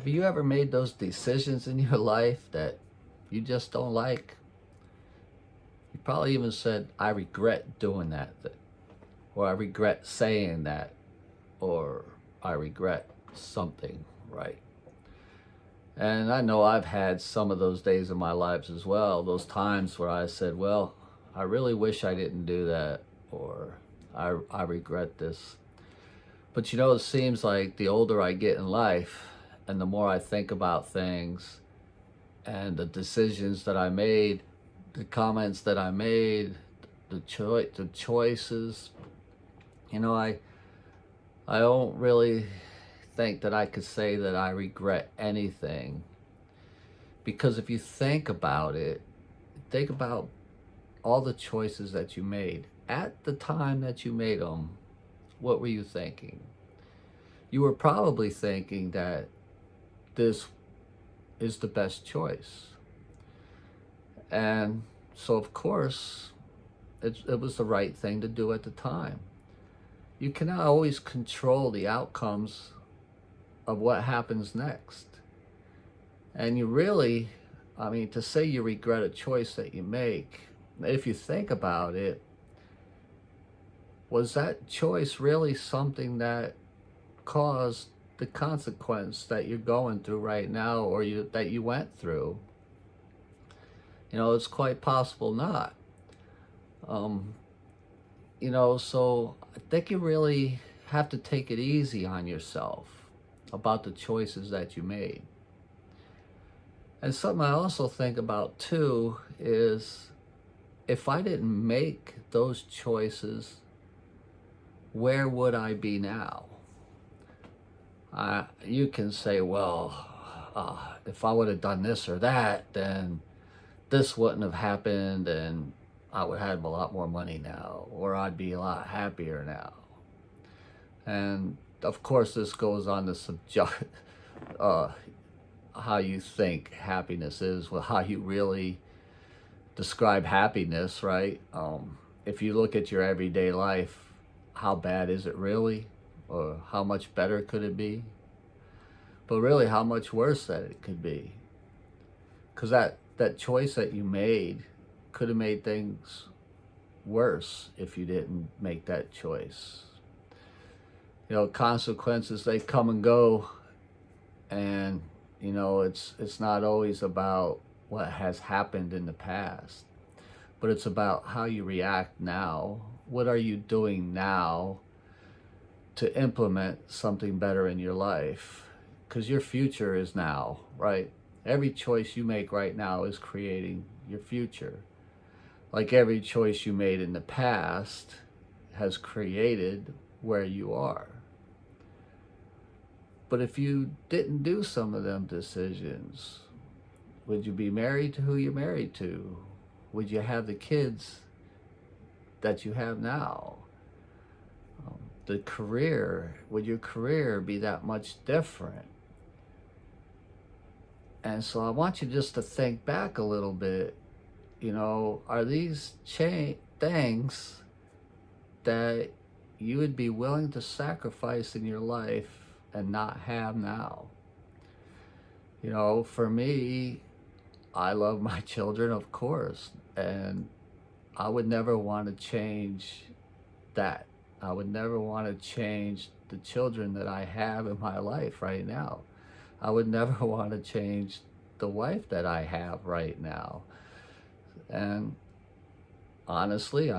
Have you ever made those decisions in your life that you just don't like? You probably even said, I regret doing that, or I regret saying that, or I regret something, right? And I know I've had some of those days in my lives as well, those times where I said, well, I really wish I didn't do that, or I regret this. But it seems like the older I get in life and the more I think about things and the decisions that I made, the comments that I made, the choices, I don't really think that I could say that I regret anything. Because if you think about it, think about all the choices that you made. At the time that you made them, what were you thinking? You were probably thinking that this is the best choice. And so, of course, it was the right thing to do at the time. You cannot always control the outcomes of what happens next. And you really, to say you regret a choice that you make, if you think about it, was that choice really something that caused the consequence that you're going through right now, or that you went through? It's quite possible not. So I think you really have to take it easy on yourself about the choices that you made. And something I also think about too is, if I didn't make those choices, where would I be now? You can say, well, if I would have done this or that, then this wouldn't have happened, and I would have a lot more money now, or I'd be a lot happier now. And of course, this goes on to subject how you think happiness is, well, how you really describe happiness, right? If you look at your everyday life, how bad is it really? Or how much better could it be? But really, how much worse that it could be? Because that choice that you made could have made things worse if you didn't make that choice. Consequences, they come and go, and it's not always about what has happened in the past, but it's about how you react now. What are you doing now to implement something better in your life? Because your future is now, right? Every choice you make right now is creating your future. Like every choice you made in the past has created where you are. But if you didn't do some of them decisions, would you be married to who you're married to? Would you have the kids that you have now? The career, would your career be that much different? And so I want you just to think back a little bit. Are these things that you would be willing to sacrifice in your life and not have now? For me, I love my children, of course, and I would never want to change that. I would never want to change the children that I have in my life right now. I would never want to change the wife that I have right now. And honestly,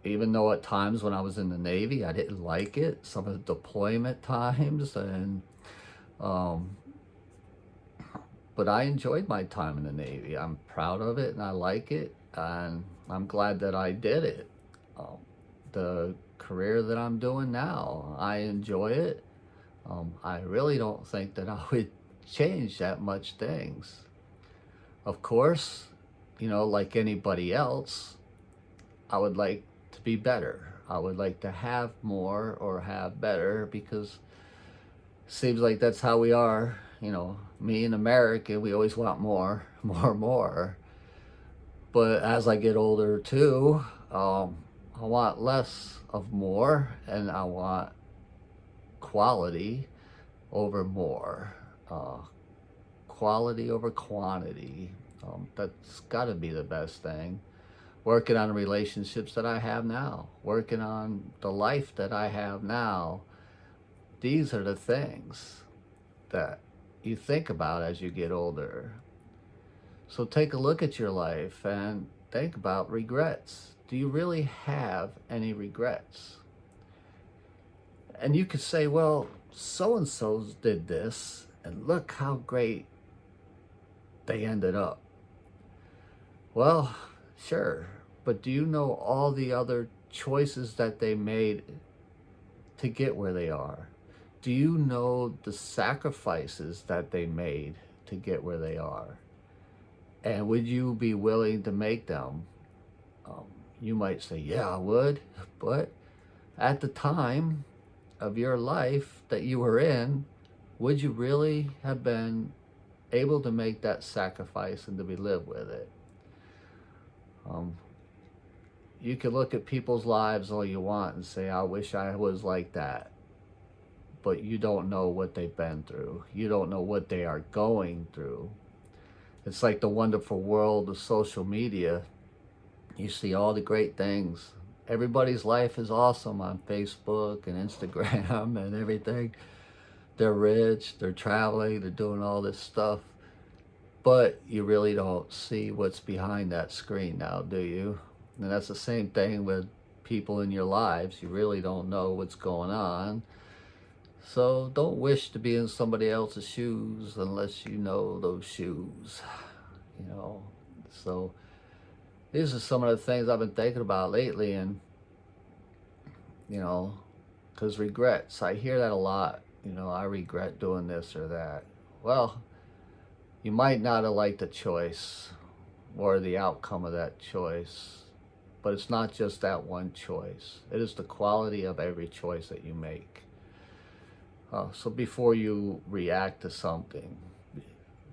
even though at times when I was in the Navy, I didn't like it, some of the deployment times, and but I enjoyed my time in the Navy. I'm proud of it, and I like it, and I'm glad that I did it. The career that I'm doing now, I enjoy it. I really don't think that I would change that much things. Of course, like anybody else, I would like to be better. I would like to have more or have better, because it seems like that's how we are. Me in America, we always want more, more. But as I get older too, I want less of more, and I want quality over more. uh, quality over quantity. That's got to be the best thing. Working on the relationships that I have now, working on the life that I have now. These are the things that you think about as you get older. So take a look at your life and think about regrets. Do you really have any regrets? And you could say, well, so-and-so did this, and look how great they ended up. Well, sure, but do you know all the other choices that they made to get where they are? Do you know the sacrifices that they made to get where they are? And would you be willing to make them? You might say, yeah, I would, but at the time of your life that you were in, would you really have been able to make that sacrifice and to be live with it? You can look at people's lives all you want and say, I wish I was like that. But you don't know what they've been through. You don't know what they are going through. It's like the wonderful world of social media. You see all the great things. Everybody's life is awesome on Facebook and Instagram and everything. They're rich, they're traveling, they're doing all this stuff. But you really don't see what's behind that screen now, do you? And that's the same thing with people in your lives. You really don't know what's going on. So don't wish to be in somebody else's shoes unless you know those shoes, you know. So these are some of the things I've been thinking about lately, and, you know, because regrets, I hear that a lot. You know, I regret doing this or that. Well, you might not have liked the choice or the outcome of that choice, but it's not just that one choice. It is the quality of every choice that you make. So before you react to something,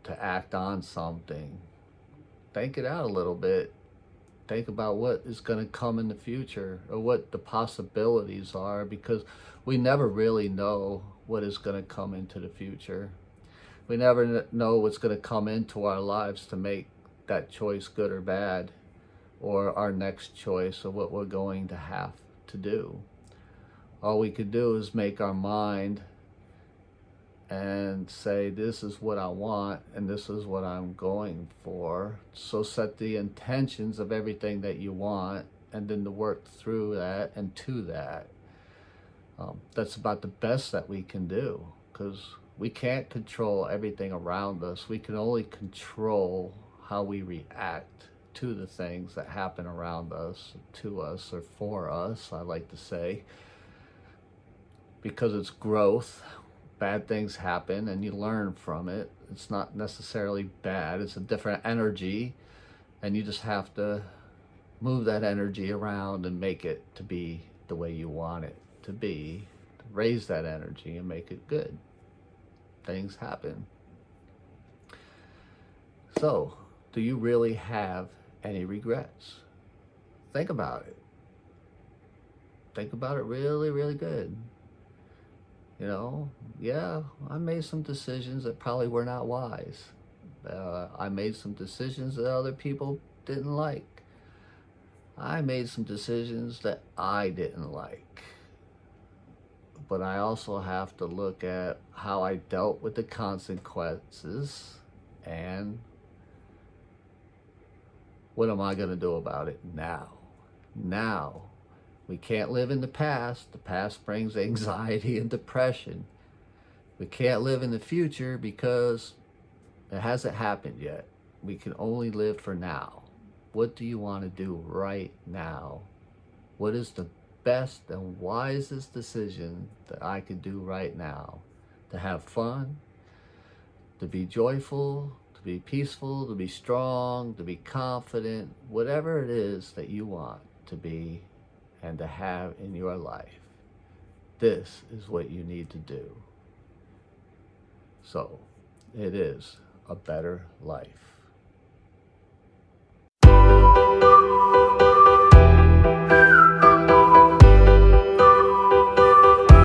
to act on something, think it out a little bit. Think about what is going to come in the future, or what the possibilities are, because we never really know what is going to come into the future. We never know what's going to come into our lives to make that choice good or bad, or our next choice of what we're going to have to do. All we could do is make our mind and say, this is what I want and this is what I'm going for. So set the intentions of everything that you want, and then to work through that and to that. That's about the best that we can do, because we can't control everything around us. We can only control how we react to the things that happen around us, to us, or for us, I like to say, because it's growth. Bad things happen and you learn from it. It's not necessarily bad, it's a different energy, and you just have to move that energy around and make it to be the way you want it to be, to raise that energy and make it good. Things happen. So, do you really have any regrets? Think about it. Think about it really, really good. You know, yeah, I made some decisions that probably were not wise. I made some decisions that other people didn't like. I made some decisions that I didn't like. But I also have to look at how I dealt with the consequences, and what am I going to do about it now? Now. We can't live in the past. The past brings anxiety and depression. We can't live in the future because it hasn't happened yet. We can only live for now. What do you want to do right now? What is the best and wisest decision that I could do right now? To have fun, to be joyful, to be peaceful, to be strong, to be confident, whatever it is that you want to be and to have in your life. This is what you need to do. So, it is a better life.